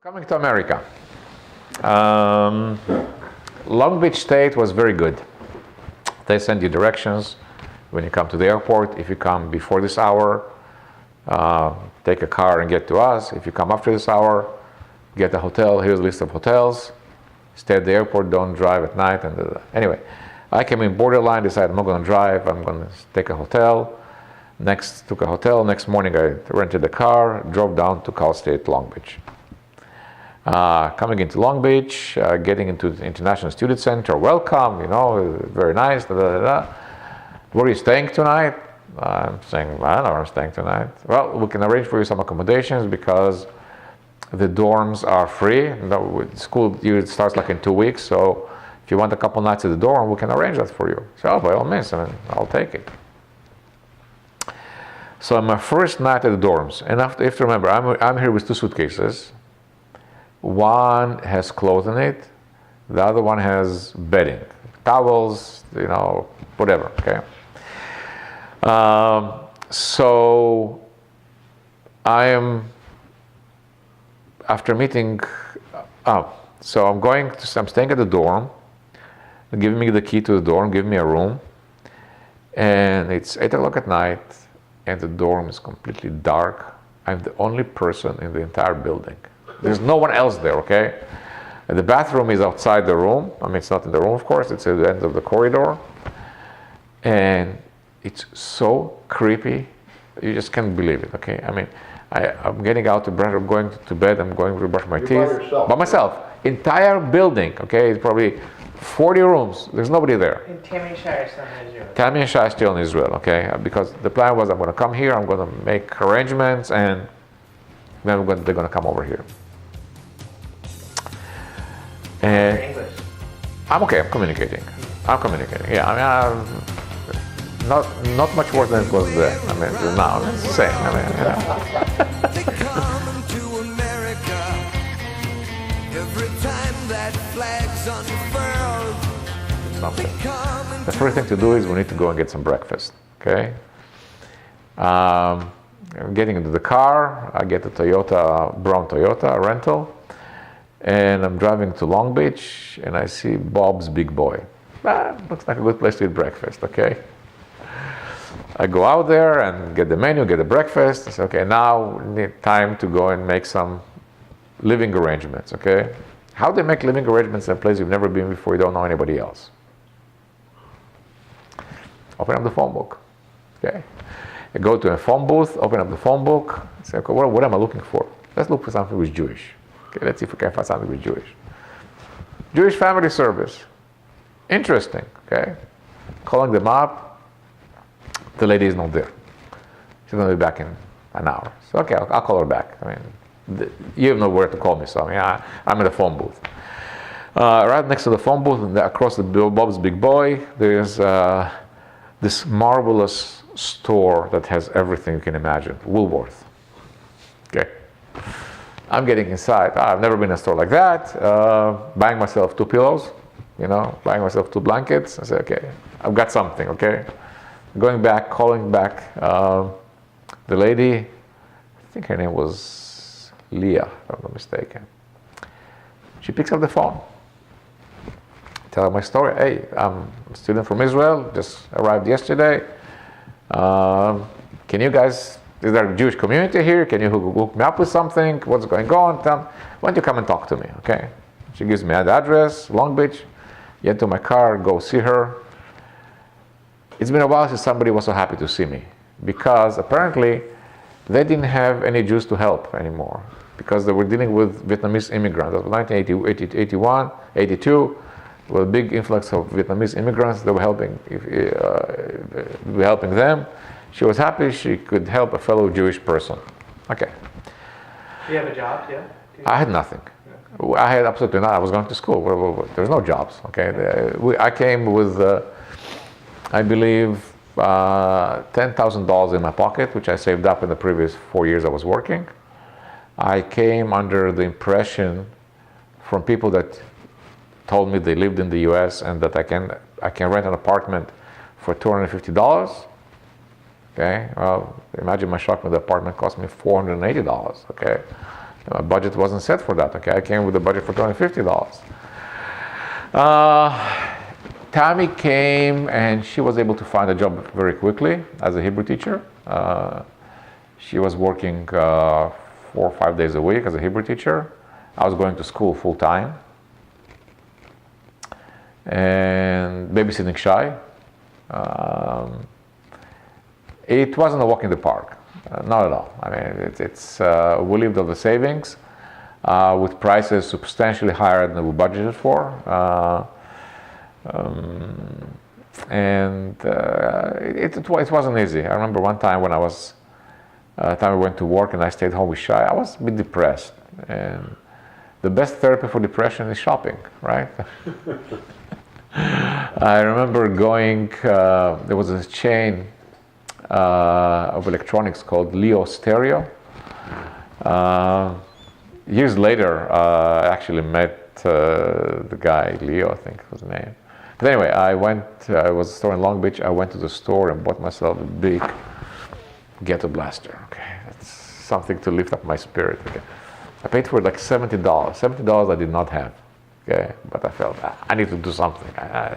Coming to America, Long Beach State was very good. They send you directions when you come to the airport. If you come before this hour, take a car and get to us. If you come after this hour, get a hotel. Here's a list of hotels. Stay at the airport, don't drive at night. And anyway, I came in borderline, decided I'm not going to drive, I'm going to take a hotel. Took a hotel. Next morning I rented a car, drove down to Cal State Long Beach. Coming into Long Beach, getting into the International Student Center, welcome, very nice, da, da, da, da. Where are you staying tonight? I'm saying, I don't know where I'm staying tonight. Well, we can arrange for you some accommodations because the dorms are free. School year starts like in 2 weeks, so if you want a couple nights at the dorm, we can arrange that for you. So by all means, I'll take it. So my first night at the dorms, and you have to remember, I'm here with 2 suitcases. One has clothes in it, the other one has bedding, towels, whatever, okay? So I am, after meeting, so I'm staying at the dorm, giving me the key to the dorm, giving me a room, and it's 8 o'clock at night, and the dorm is completely dark. I'm the only person in the entire building. There's no one else there, okay? And the bathroom is outside the room. It's not in the room, of course. It's at the end of the corridor. And it's so creepy. You just can't believe it, okay? I'm getting out I'm going to bed. I'm going to brush my teeth. By myself. Entire building, okay? It's probably 40 rooms. There's nobody there. And Tammy Shai is still in Israel. Tammy and Shai is still in Israel, okay? Because the plan was I'm going to come here. I'm going to make arrangements, and then they're going to come over here. And English. I'm okay. I'm communicating. Yeah, not much worse than it was then. Now it's the same. They come to America every time that flag's unfurled. The first thing to do is we need to go and get some breakfast. Okay. I'm getting into the car. I get a brown Toyota rental. And I'm driving to Long Beach, and I see Bob's Big Boy. Looks like a good place to eat breakfast, okay? I go out there and get the menu, get the breakfast. I say, okay, now we need time to go and make some living arrangements, okay? How do you make living arrangements in a place you've never been before, you don't know anybody else? Open up the phone book, okay? I go to a phone booth, open up the phone book, say, okay, what am I looking for? Let's look for something which is Jewish. Okay, let's see if we can find something with Jewish. Jewish Family Service. Interesting, okay? Calling them up. The lady is not there. She's going to be back in an hour. So, okay, I'll call her back. You have nowhere to call me, so I'm in the phone booth. Right next to the phone booth, and across the Bob's Big Boy, there's this marvelous store that has everything you can imagine. Woolworth. Okay. I'm getting inside. I've never been in a store like that. Buying myself 2 pillows, buying myself 2 blankets. I say, okay, I've got something, okay? Going back, calling back. The lady, I think her name was Leah, if I'm not mistaken. She picks up the phone. Tell her my story. Hey, I'm a student from Israel, just arrived yesterday. Can you guys... Is there a Jewish community here? Can you hook me up with something? What's going on? Why don't you come and talk to me, okay? She gives me the address, Long Beach. Get into my car, go see her. It's been a while since somebody was so happy to see me, because apparently they didn't have any Jews to help anymore, because they were dealing with Vietnamese immigrants. That was 1981, 82. There was a big influx of Vietnamese immigrants. They were helping them. She was happy she could help a fellow Jewish person. Okay. Do you have a job, yeah? I had nothing. Yeah. I had absolutely nothing. I was going to school. There's no jobs, okay? I came with, I believe, $10,000 in my pocket, which I saved up in the previous 4 years I was working. I came under the impression from people that told me they lived in the US and that I can rent an apartment for $250. Okay, well, imagine my shock when the apartment cost me $480, okay? My budget wasn't set for that. Okay, I came with a budget for $250. Tammy came and she was able to find a job very quickly as a Hebrew teacher. She was working 4 or 5 days a week as a Hebrew teacher. I was going to school full time and babysitting Shai. It wasn't a walk in the park, not at all. I mean, we lived on the savings with prices substantially higher than we budgeted for. It wasn't easy. I remember one time when time I went to work and I stayed home with Shai, I was a bit depressed. And the best therapy for depression is shopping, right? I remember going, there was a chain of electronics called Leo Stereo. Years later, I actually met the guy, Leo, I think was his name. But anyway, I was a store in Long Beach. I went to the store and bought myself a big ghetto blaster. Okay, that's something to lift up my spirit. Okay, I paid for it like $70. $70 I did not have. Okay, but I felt I need to do something. I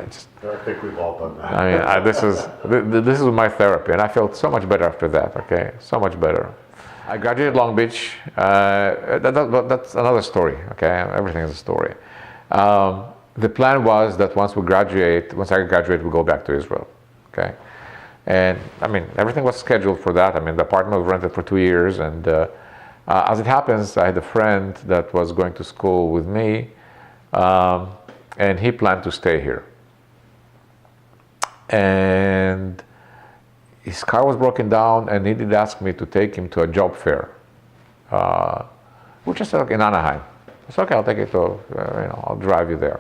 think we've all done that. I mean, this is my therapy, and I felt so much better after that. Okay, so much better. I graduated Long Beach. That's another story. Okay, everything is a story. The plan was that once I graduate, we go back to Israel. Okay, and I mean, everything was scheduled for that. I mean, the apartment was rented for 2 years, and as it happens, I had a friend that was going to school with me, and he planned to stay here. And his car was broken down, and he did ask me to take him to a job fair, which is in Anaheim. I said, okay, I'll take you to, I'll drive you there.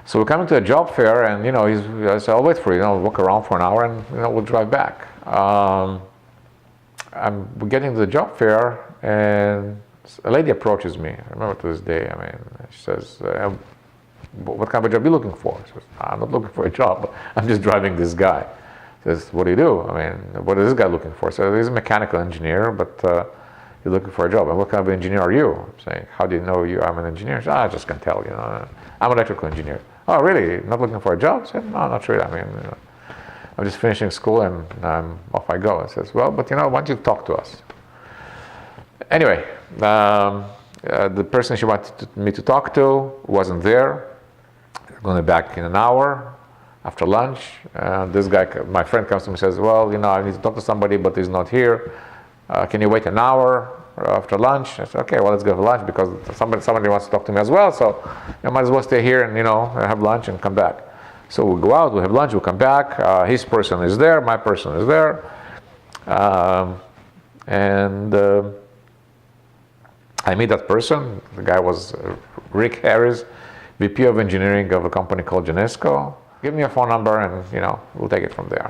So we're coming to a job fair, and I said, I'll wait for you. I'll walk around for an hour, and we'll drive back. We're getting to the job fair, and a lady approaches me. I remember to this day. I mean, she says, "What kind of job are you looking for?" She says, "I'm not looking for a job. I'm just driving this guy." She says, "What do you do? I mean, what is this guy looking for?" So he's a mechanical engineer, but you're looking for a job. And what kind of engineer are you? I'm saying, "How do you know I'm an engineer?" She said, "I just can tell. I'm an electrical engineer." "Oh, really? Not looking for a job?" I said, "No, not really. I mean, I'm just finishing school and off I go." I says, "Well, but why don't you talk to us?" Anyway, the person she wanted me to talk to wasn't there. They're going back in an hour after lunch. This guy, my friend, comes to me and says, "Well, I need to talk to somebody, but he's not here. Can you wait an hour after lunch?" I said, "Okay, well, let's go for lunch because somebody wants to talk to me as well. So I might as well stay here and have lunch and come back." So we go out, we have lunch, we come back. His person is there, my person is there, and I meet that person. The guy was Rick Harris, VP of engineering of a company called Genesco. "Give me your phone number and we'll take it from there."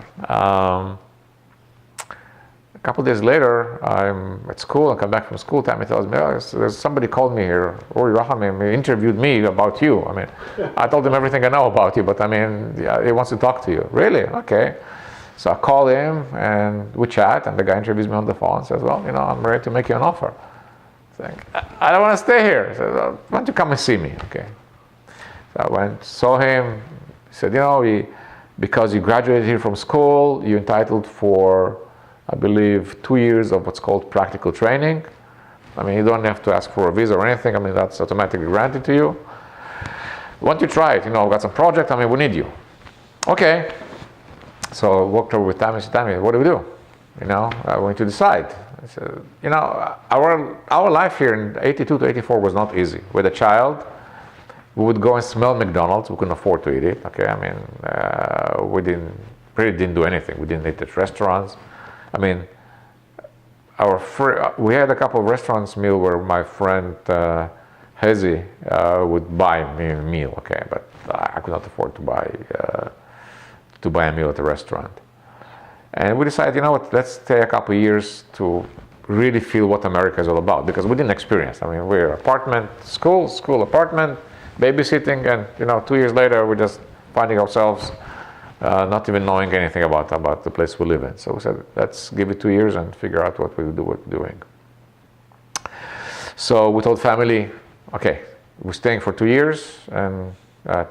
A couple of days later, I'm at school. I come back from school. Tammy tells me, "There's somebody called me here. Ori Rahamim, he interviewed me about you." I mean, I told him everything I know about you, but I mean, he wants to talk to you. "Really? Okay." So I call him and we chat, and the guy interviews me on the phone and says, "Well, I'm ready to make you an offer." "I don't want to stay here." He said, "Why don't you come and see me?" Okay. So I went, saw him. He said, because you graduated here from school, you're entitled for, I believe, 2 years of what's called practical training. I mean, you don't have to ask for a visa or anything. I mean, that's automatically granted to you. Why don't you try it? We've got some project. I mean, we need you. Okay. So I walked over with Tammy and said, "Tammy, what do we do? We need to decide." I said, our life here in 82 to 84 was not easy. With a child, we would go and smell McDonald's. We couldn't afford to eat it. Okay, I mean, we didn't do anything. We didn't eat at restaurants. I mean, we had a couple of restaurants meal where my friend Hezi would buy me a meal. Okay, but I could not afford to buy a meal at a restaurant. And we decided, let's take a couple of years to really feel what America is all about, because we didn't experience. I mean, we're apartment, school, apartment, babysitting, and 2 years later, we're just finding ourselves not even knowing anything about the place we live in. So we said, let's give it 2 years and figure out what we're doing. So we told family, okay, we're staying for 2 years, and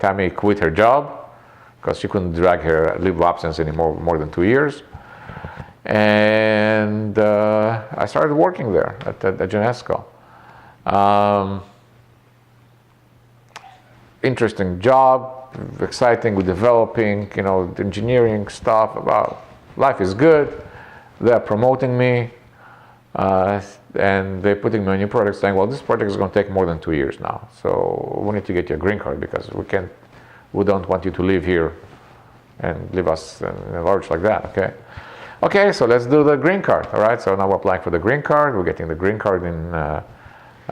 Tammy quit her job because she couldn't drag her leave of absence anymore, more than 2 years. And I started working there at Genesco. Interesting job, exciting, we're developing, the engineering stuff about life is good. They're promoting me, and they're putting me on new projects, saying, well, this project is going to take more than 2 years now, so we need to get you a green card because we don't want you to live here and leave us in a lurch like that, okay, so let's do the green card. All right, so now we're applying for the green card. We're getting the green card in I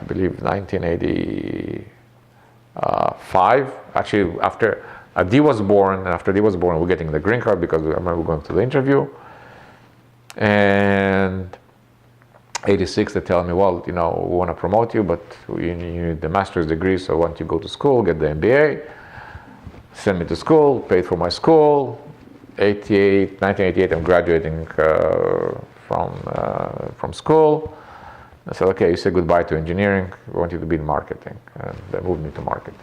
believe 1985. Actually, after Dee was born, we're getting the green card because I remember going to the interview. And 86, they tell me, well, we want to promote you, but you need the master's degree, so once you go to school, get the MBA. Send me to school, paid for my school. 1988, I'm graduating from school. I said, okay, you say goodbye to engineering. We want you to be in marketing. And they moved me to marketing.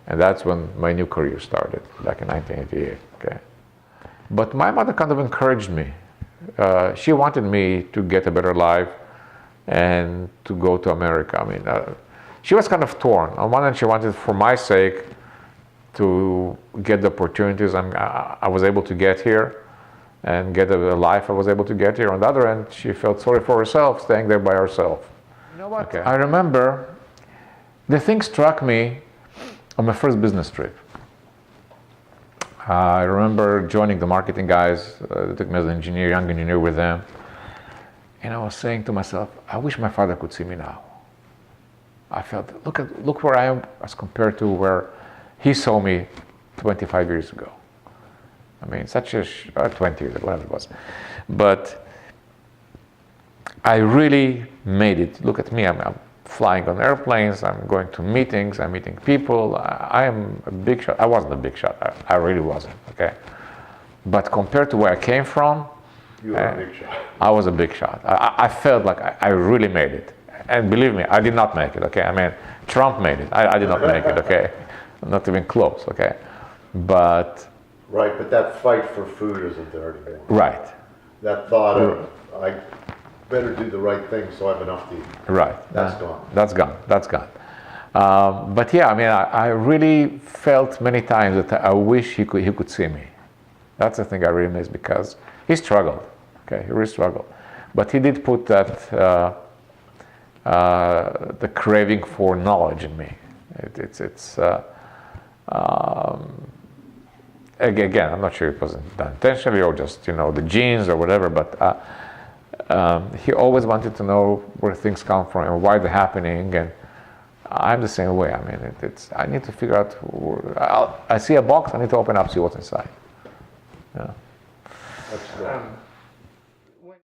And that's when my new career started, back in 1988. Okay. But my mother kind of encouraged me. She wanted me to get a better life and to go to America. I mean, she was kind of torn. On one hand, she wanted, for my sake, to get the opportunities I was able to get here and get the life I was able to get here. On the other end, she felt sorry for herself, staying there by herself. You know what? Okay. I remember the thing struck me on my first business trip. I remember joining the marketing guys. They took me as an engineer, young engineer with them. And I was saying to myself, I wish my father could see me now. I felt, look where I am as compared to where he saw me 25 years ago. I mean, 20 years ago, whatever it was. But I really made it. Look at me, I'm flying on airplanes, I'm going to meetings, I'm meeting people. I am a big shot. I wasn't a big shot, I really wasn't, okay? But compared to where I came from, you were a big shot. I was a big shot. I felt like I really made it. And believe me, I did not make it, okay? I mean, Trump made it. I did not make it, okay? Not even close, okay? But... Right, but that fight for food isn't there anymore. Right. That thought of, I better do the right thing so I have enough to eat. Right. That's gone. That's gone. But yeah, I mean, I really felt many times that I wish he could see me. That's the thing I really miss, because he struggled, okay? He really struggled. But he did put that, the craving for knowledge in me. Again, I'm not sure it wasn't done intentionally or just, the genes or whatever, but he always wanted to know where things come from and why they're happening, and I'm the same way. I mean, I need to figure out, I see a box, I need to open up, see what's inside. Yeah. That's